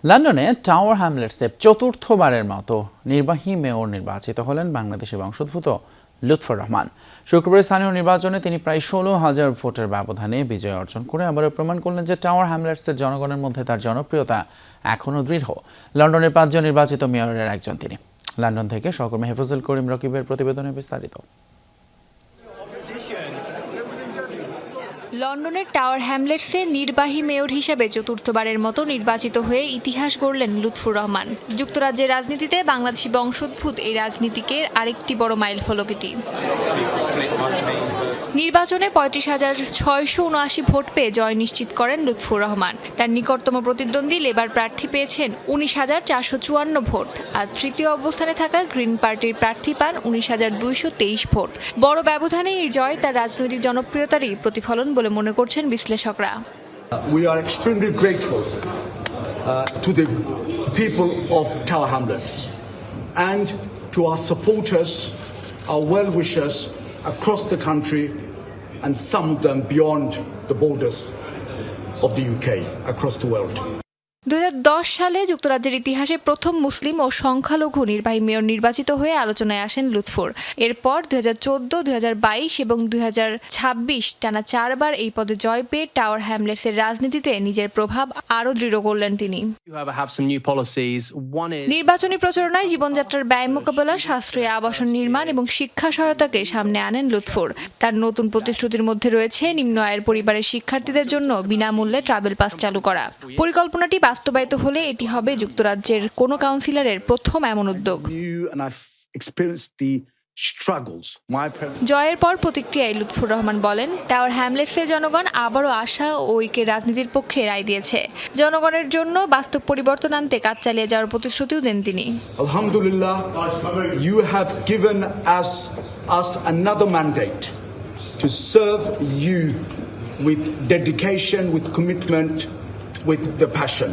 লন্ডনে টাওয়ার হ্যামলেটসে চতুর্থবারের মতো নির্বাহী মেয়র নির্বাচিত হলেন বাংলাদেশের বংশোদ্ভূত লুৎফর রহমান। শুক্রবার স্থানীয় নির্বাচনে তিনি প্রায় ১৬,০০০ ভোটের ব্যবধানে বিজয় অর্জন করে আবারও প্রমাণ করলেন যে টাওয়ার হ্যামলেটসের জনগণের মধ্যে তার জনপ্রিয়তা এখনও দৃঢ়। লন্ডনের ৫ জন নির্বাচিত মেয়রের একজন তিনি। লন্ডন থেকে সহকর্মী হেফাজুল করিম রকিবের প্রতিবেদনে বিস্তারিত। লন্ডনের টাওয়ার হ্যামলেটসে নির্বাহী মেয়র হিসেবে চতুর্থবারের মতো নির্বাচিত হয়ে ইতিহাস গড়লেন লুৎফর রহমান। যুক্তরাজ্যের রাজনীতিতে বাংলাদেশি বংশোদ্ভূত এই রাজনীতিকের আরেকটি বড় মাইলফলক এটি। নির্বাচনে ৩৫,৬৭৯ ভোট পেয়ে জয় নিশ্চিত করেন লুৎফর রহমান। তার নিকটতম প্রতিদ্বন্দ্বী লেবার প্রার্থী পেয়েছেন ১৯,৪৫৪ ভোট, আর তৃতীয় অবস্থানে থাকা গ্রিন পার্টির প্রার্থী পান ১৯,২২৩ ভোট। বড় ব্যবধানে এই জয় তার রাজনৈতিক জনপ্রিয়তারই প্রতিফলন বলে মনে করছেন বিশ্লেষকরা। We are extremely grateful to the people of Tower Hamlets and to our supporters, our well-wishers across the country and some of them beyond the borders of the UK, across the world. ২০১০ সালে যুক্তরাজ্যের ইতিহাসে প্রথম মুসলিম ও সংখ্যালঘু নির্বাহী mayor নির্বাচিত হয়ে আলোচনায় আসেন লুৎফর। এরপর ২০১৪, ২০২২ এবং ২০২৬ টানা ৪ বার এই পদে জয় পেয়ে টাওয়ার হ্যামলেটসের রাজনীতিতে নিজের প্রভাব আরও দৃঢ় করলেন তিনি। নির্বাচনী প্রচারণায় জীবনযাত্রার ব্যয় মোকাবেলা, সাশ্রয়ী আবাসন নির্মাণ এবং শিক্ষা সহায়তাকে সামনে আনেন লুৎফর। তার নতুন প্রতিশ্রুতির মধ্যে রয়েছে নিম্ন আয়ের পরিবারের শিক্ষার্থীদের জন্য বিনামূল্যে ট্রাভেল পাস চালু করা। পরিকল্পনাটি বাস্তবায়িত হলে এটি হবে যুক্তরাজ্যের কোনো কাউন্সিলরের প্রথম এমন উদ্যোগ। জয়ের পর প্রতিক্রিয়ায় লুৎফর রহমান বলেন, টাওয়ার হ্যামলেটসের জনগণ আবারও আশা ও ঐক্যের রাজনীতির পক্ষে রায় দিয়েছে। জনগণের জন্য বাস্তব পরিবর্তন আনতে কাজ চালিয়ে যাওয়ার প্রতিশ্রুতিও দেন তিনি। Alhamdulillah, you have given us another mandate to serve you with dedication, with commitment, with the passion.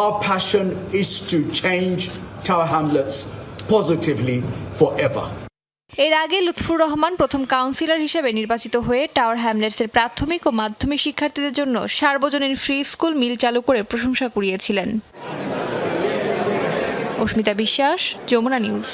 Our passion is to change Tower Hamlets positively forever. এর আগে লুৎফর রহমান প্রথম কাউন্সিলর হিসেবে নির্বাচিত হয়ে টাওয়ার হ্যামলেটসের প্রাথমিক ও মাধ্যমিক শিক্ষার্থীদের জন্য সার্বজনীন ফ্রি স্কুল মিল চালু করে প্রশংসা কুড়িয়েছিলেন। অস্মিতা বিশ্বাস, যমুনা নিউজ।